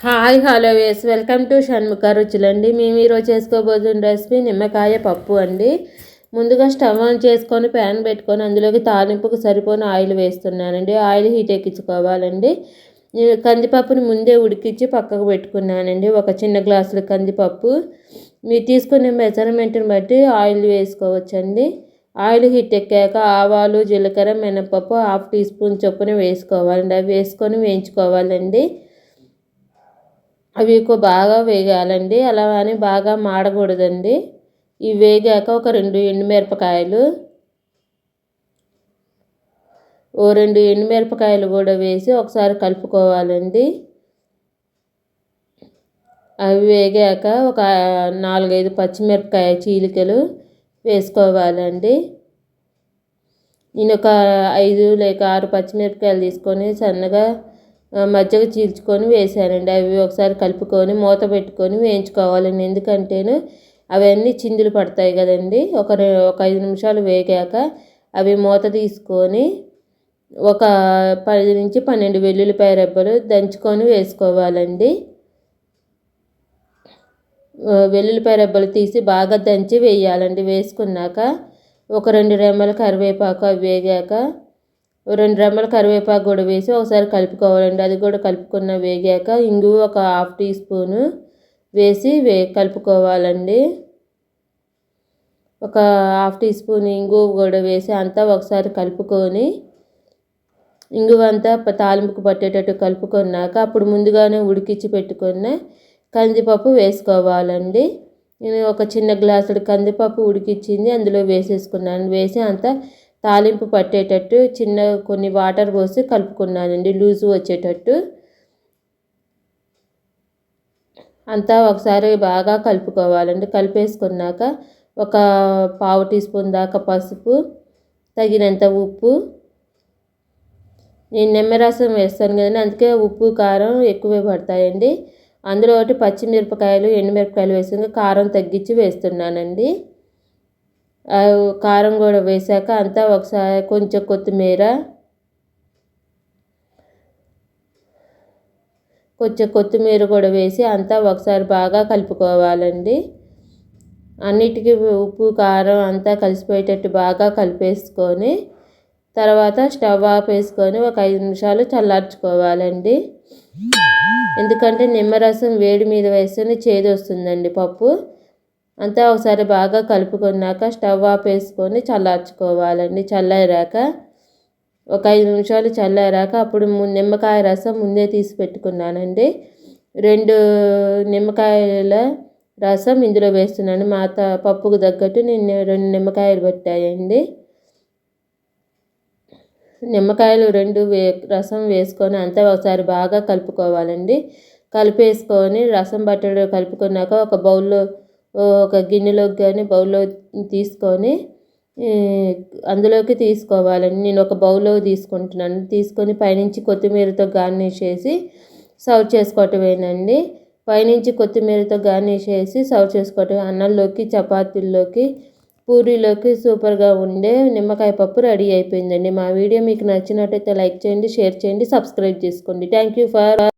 Hi hello welcome to Shanmukha రుచులండి. మేము ఈరోజు చేసుకోబోతున్న రెసిపీ నిమ్మకాయ పప్పు అండి. ముందుగా స్టవ్ ఆన్ చేసుకొని ప్యాన్ పెట్టుకొని అందులోకి తాలింపుకు సరిపోని ఆయిల్ వేస్తున్నానండి. ఆయిల్ హీట్ ఎక్కించుకోవాలండి. నేను కందిపప్పుని ముందే ఉడికించి పక్కకు పెట్టుకున్నానండి. ఒక చిన్న గ్లాసుల కందిపప్పు. మీరు తీసుకునే మెజర్మెంట్ని బట్టి ఆయిల్ వేసుకోవచ్చండి. ఆయిల్ హీట్ ఎక్కాక ఆవాలు, జీలకర్ర, మినపప్పు 1/2 టీ స్పూన్ చొప్పున వేసుకోవాలండి. అవి వేసుకొని వేయించుకోవాలండి. అవి ఎక్కువ బాగా వేగాలండి. అలా అని బాగా మాడకూడదండి. ఇవి వేగాక ఒక 2 ఎండుమిరపకాయలు కూడా వేసి ఒకసారి కలుపుకోవాలండి. అవి వేగాక ఒక 4-5 పచ్చిమిరపకాయ చీలికలు వేసుకోవాలండి. నేను ఒక 5 లేక 6 పచ్చిమిరపకాయలు తీసుకొని సన్నగా మజ్జిగ చీల్చుకొని వేసానండి. అవి ఒకసారి కలుపుకొని మూత పెట్టుకొని వేయించుకోవాలండి. ఎందుకంటేను అవన్నీ చిందులు పడతాయి కదండి. ఒక 5 నిమిషాలు వేగాక అవి మూత తీసుకొని ఒక 10-12 వెల్లుల్లిపాయ రెబ్బలు దంచుకొని వేసుకోవాలండి. వెల్లుల్లిపాయ రెబ్బలు తీసి బాగా దంచి వేయాలండి. వేసుకున్నాక ఒక 2 రెమ్మల కరివేపాకు అవి వేగాక 2 రెమ్మల కరివేపాకు కూడా వేసి ఒకసారి కలుపుకోవాలండి. అది కూడా వేగాక ఇంగువ ఒక 1/2 టీ స్పూను వేసి కలుపుకోవాలండి. ఒక 1/2 టీ స్పూన్ ఇంగువ కూడా వేసి అంతా ఒకసారి కలుపుకొని ఇంగువ అంతా తాలింపుకు పట్టేటట్టు కలుపుకున్నాక అప్పుడు ముందుగానే ఉడికించి పెట్టుకున్న కందిపప్పు వేసుకోవాలండి. నేను ఒక చిన్న గ్లాసుడు కందిపప్పు ఉడికించింది అందులో వేసేసుకున్నాను. వేసి అంతా తాలింపు పట్టేటట్టు కొన్ని వాటర్ పోసి కలుపుకున్నానండి, లూజు వచ్చేటట్టు. అంతా ఒకసారి బాగా కలుపుకోవాలండి. కలిపేసుకున్నాక ఒక 1/2 టీ స్పూన్ దాకా పసుపు, తగినంత ఉప్పు. నేను నిమ్మరసం వేస్తాను కదండి, అందుకే ఉప్పు కారం ఎక్కువే పడతాయండి. అందులో ఒకటి పచ్చిమిరపకాయలు, ఎండుమిరపకాయలు వేసాక కారం తగ్గించి వేస్తున్నానండి. కారం కూడా వేసాక అంతా ఒకసారి కొంచెం కొత్తిమీర కూడా వేసి అంతా ఒకసారి బాగా కలుపుకోవాలండి. అన్నిటికీ ఉప్పు కారం అంతా కలిసిపోయేటట్టు బాగా కలిపేసుకొని తర్వాత స్టవ్ ఆఫ్ వేసుకొని ఒక 5 నిమిషాలు చల్లార్చుకోవాలండి. ఎందుకంటే నిమ్మరసం వేడి మీద వేస్తేనే చేదు వస్తుందండి పప్పు. అంతా ఒకసారి బాగా కలుపుకున్నాక స్టవ్ ఆఫ్ వేసుకొని చల్లార్చుకోవాలండి. చల్లారాక ఒక 5 నిమిషాలు చల్లారాక అప్పుడు నిమ్మకాయ రసం ముందే తీసి పెట్టుకున్నానండి. 2 నిమ్మకాయల రసం ఇందులో వేస్తున్నాను. పప్పుకు తగ్గట్టు నేను 2 నిమ్మకాయలు పట్టాయండి. నిమ్మకాయలు 2 రసం వేసుకొని అంతా ఒకసారి బాగా కలుపుకోవాలండి. కలిపేసుకొని రసం బట్టలు కలుపుకున్నాక ఒక గిన్నెలోకి కానీ బౌల్లో తీసుకొని అందులోకి తీసుకోవాలండి. నేను ఒక బౌల్లో తీసుకుంటున్నాను. తీసుకొని పైనుంచి కొత్తిమీరతో గార్నిష్ చేసి సర్వ్ చేసుకోవటమేనండి. పైనుంచి కొత్తిమీరతో గార్నిష్ చేసి సర్వ్ చేసుకోవటం. అన్నంలోకి, చపాతీల్లోకి, పూరీలోకి సూపర్గా ఉండే నిమ్మకాయ పప్పు రెడీ అయిపోయిందండి. మా వీడియో మీకు నచ్చినట్టయితే లైక్ చేయండి, షేర్ చేయండి, సబ్స్క్రైబ్ చేసుకోండి. Thank you for